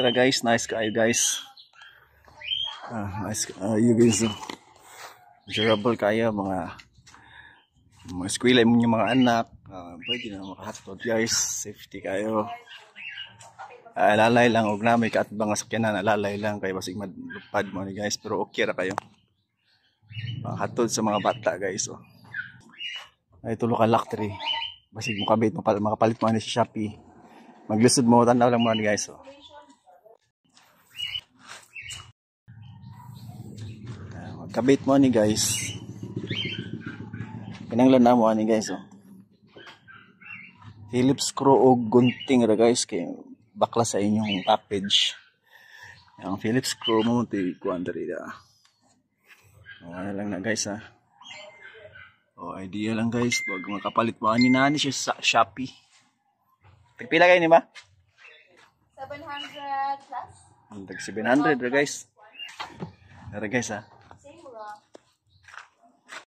Tara guys, nice kayo guys. Nice you guys. Durable kayo mga eskwela mo yung mga anak. Pwede na makahatod guys. Safety kayo. Alalay lang og na may kaatbang sakyanan, alalay lang kay basig malupad mo ni guys, pero okay ra kayo. Hatod sa mga bata guys. Oh. Ay tulo ka lactry. Basig mo kabit makapalit mo ni sa Shopee. Maglisod mo tanaw lang mo ni guys. Oh. Kabit mo ni guys. Kinanglan na mo ani guys. Oh. Phillips screw og gunting ra guys kay bakla sa inyong package. Ang Phillips screw mo ti kuan diri da. Ano lang na guys ha. Idea lang guys pag makapalit mo ani nani siya sa Shopee. Tagpila kayo ni ba? 700 plus. Tag 700 ra guys. Ara guys ha.